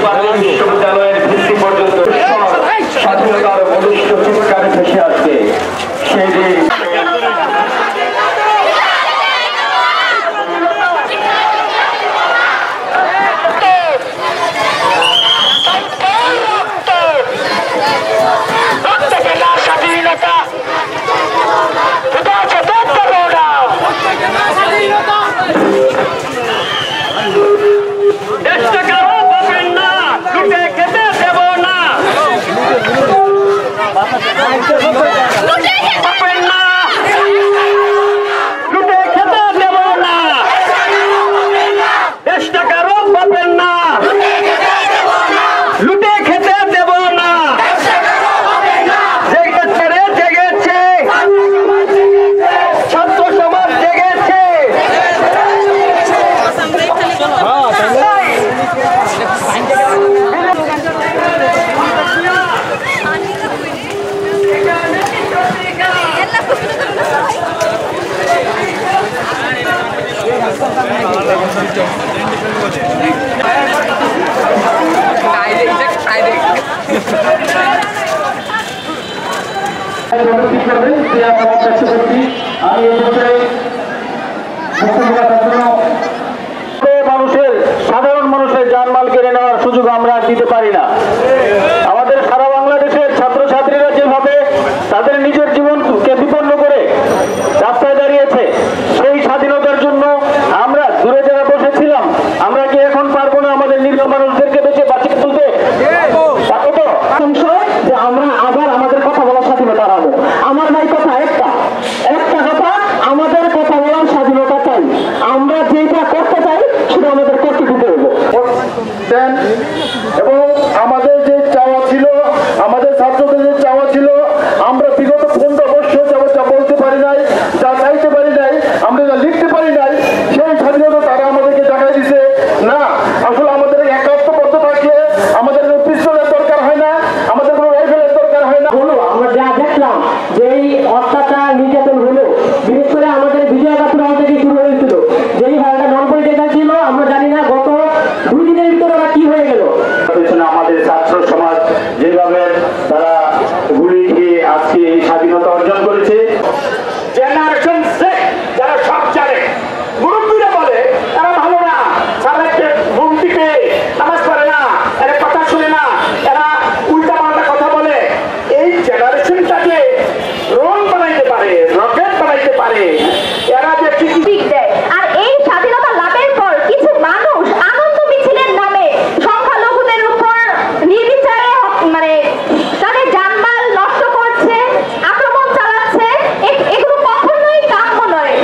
Public বিশ্ববিদ্যালয়ের ভিত্তি পর্যন্ত স্বাধীনতার বলিষ্ঠ চিৎকারে ভেসে আসবে সেই দিন। সাধারণ মানুষের জানমাল কেড়ে নেওয়ার সুযোগ আমরা দিতে পারি না। আমাদের সারা বাংলাদেশের ছাত্রছাত্রীরা যেভাবে তাদের নিজের জীবনকে বিপন্ন করে রাস্তায় দাঁড়িয়েছে, সেই স্বাধীনতার জন্য আমরা দূরে যারা বসেছিলাম, আমরা কি এখন পারবো না আমাদের নিরীহ মানুষদেরকে বেঁচে বাঁচিয়ে তুলতে? পারবো তো? যে আমরা আবার আমাদের কথা বলার স্বাধীনতা হারাবো। আমার ভাই কথা একটা কথা, আমাদের কথা বলার স্বাধীনতা চাই। আমরা যেটা করতে চাই সেটা আমাদের করতে দিতে হবে। এবং আমাদের যে চাওয়া ছিল, আমাদের ছাত্রদের যে চাওয়া ছিল, আমরা বিগত 15 বছর যা বলতে পারি নাই, যা চাইতে পারি নাই, আমরা যা লিখতে পারি নাই, সেই স্বাধীনতা তারা আমাদেরকে দেখাই দিছে। না, আসলে আমাদের একাত্মবদ্ধ থাকলে আমাদের পিস্তলের দরকার হয় না, আমাদের কোনো রাইফেলের দরকার হয় না। হলো আমরা যা দেখলাম যে এই অত্যাচার নির্যাতন হলো, বিশেষ করে আমাদের বিজয়গাছড়া থেকে শুরু হয়েছিল, যেই ভাড়াটা নন পলিটিক্যাল ছিল, আমরা জানি না গত 2 দিনের ভিতরে ওরা কি হয়ে গেল। আমাদের ছাত্র সমাজ যেভাবে তারা গুলি খেয়ে আজকে এই স্বাধীনতা অর্জন করেছে। জেনারেশন যারা সব জানে, মুরব্বীরা বলে তারা ভালো না, তারা ঘুম থেকে নামাজ পড়ে না, এরা কথা শুনে না, এরা উল্টা পাল্টা কথা বলে। এই জেনারেশনটাকে ড্রোন বানাইতে পারে, রকেট বানাইতে পারে, এরা যে ঠিক দেয়। আর এই স্বাধীনতা লাভের পর কিছু মানুষ আনন্দ মিছিলের নামে সংখ্যালঘুদের উপর নির্বিচারে মানে তাদের জানমাল নষ্ট করছে, আক্রমণ চালাচ্ছে, এগুলো কখনোই কাম্য নয়।